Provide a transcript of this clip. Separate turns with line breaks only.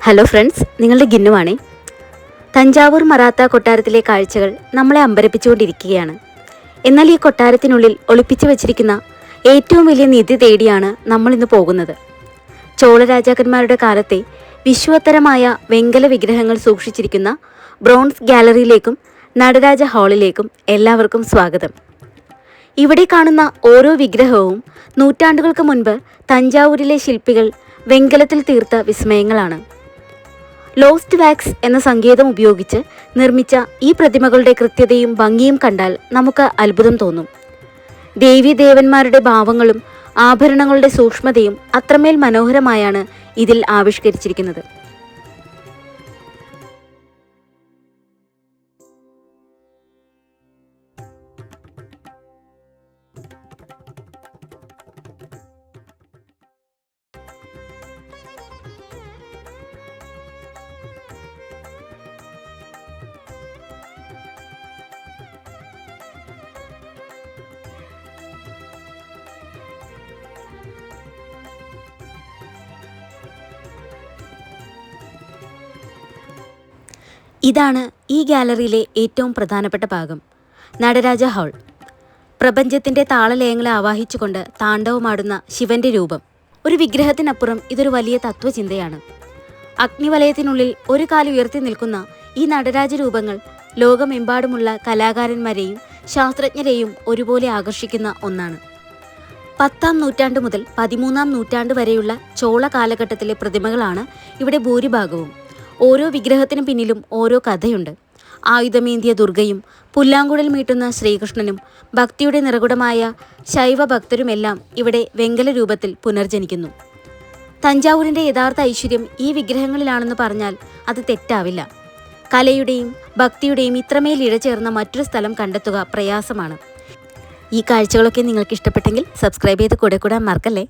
Hello friends, നിങ്ങളുടെ ഗിന്നുവാണേ. തഞ്ചാവൂർ മറാത്ത കൊട്ടാരത്തിലെ കാഴ്ചകൾ നമ്മളെ അമ്പരപ്പിച്ചുകൊണ്ടിരിക്കുകയാണ്. എന്നാൽ ഈ കൊട്ടാരത്തിനുള്ളിൽ ഒളിപ്പിച്ചു വച്ചിരിക്കുന്ന ഏറ്റവും വലിയ നിധി തേടിയാണ് നമ്മളിന്ന് പോകുന്നത്. ചോള രാജാക്കന്മാരുടെ കാലത്തെ വിശ്വോത്തരമായ വെങ്കല വിഗ്രഹങ്ങൾ സൂക്ഷിച്ചിരിക്കുന്ന ബ്രോൺസ് ഗാലറിയിലേക്കും നടരാജ ഹാളിലേക്കും എല്ലാവർക്കും സ്വാഗതം. ഇവിടെ കാണുന്ന ഓരോ വിഗ്രഹവും നൂറ്റാണ്ടുകൾക്ക് മുൻപ് തഞ്ചാവൂരിലെ ശില്പികൾ വെങ്കലത്തിൽ തീർത്ത വിസ്മയങ്ങളാണ്. ലോസ്റ്റ് വാക്സ് എന്ന സങ്കേതം ഉപയോഗിച്ച് നിർമ്മിച്ച ഈ പ്രതിമകളുടെ കൃത്യതയും ഭംഗിയും കണ്ടാൽ നമുക്ക് അത്ഭുതം തോന്നും. ദേവീദേവന്മാരുടെ ഭാവങ്ങളും ആഭരണങ്ങളുടെ സൂക്ഷ്മതയും അത്രമേൽ മനോഹരമായാണ് ഇതിൽ ആവിഷ്കരിച്ചിരിക്കുന്നത്. ഇതാണ് ഈ ഗാലറിയിലെ ഏറ്റവും പ്രധാനപ്പെട്ട ഭാഗം, നടരാജ ഹാൾ. പ്രപഞ്ചത്തിൻ്റെ താളലയങ്ങളെ ആവാഹിച്ചുകൊണ്ട് താണ്ഡവമാടുന്ന ശിവന്റെ രൂപം. ഒരു വിഗ്രഹത്തിനപ്പുറം ഇതൊരു വലിയ തത്വചിന്തയാണ്. അഗ്നിവലയത്തിനുള്ളിൽ ഒരു കാല് ഉയർത്തി നിൽക്കുന്ന ഈ നടരാജ രൂപങ്ങൾ ലോകമെമ്പാടുമുള്ള കലാകാരന്മാരെയും ശാസ്ത്രജ്ഞരെയും ഒരുപോലെ ആകർഷിക്കുന്ന ഒന്നാണ്. 10-ാം നൂറ്റാണ്ട് മുതൽ 13-ാം നൂറ്റാണ്ട് വരെയുള്ള ചോള കാലഘട്ടത്തിലെ പ്രതിമകളാണ് ഇവിടെ ഭൂരിഭാഗവും. ഓരോ വിഗ്രഹത്തിനും പിന്നിലും ഓരോ കഥയുണ്ട്. ആയുധമേന്തിയ ദുർഗയും പുല്ലാങ്കുഴൽ മീട്ടുന്ന ശ്രീകൃഷ്ണനും ഭക്തിയുടെ നിറകുടമായ ശൈവ ഭക്തരുമെല്ലാം ഇവിടെ വെങ്കല രൂപത്തിൽ പുനർജനിക്കുന്നു. തഞ്ചാവൂരിൻ്റെ യഥാർത്ഥ ഐശ്വര്യം ഈ വിഗ്രഹങ്ങളിലാണെന്ന് പറഞ്ഞാൽ അത് തെറ്റാവില്ല. കലയുടെയും ഭക്തിയുടെയും ഇത്രമേൽ ഇഴചേർന്ന മറ്റൊരു സ്ഥലം കണ്ടെത്തുക പ്രയാസമാണ്. ഈ കാഴ്ചകളൊക്കെ നിങ്ങൾക്ക് ഇഷ്ടപ്പെട്ടെങ്കിൽ സബ്സ്ക്രൈബ് ചെയ്ത് കൂടെ കൂടാൻ മറക്കല്ലേ.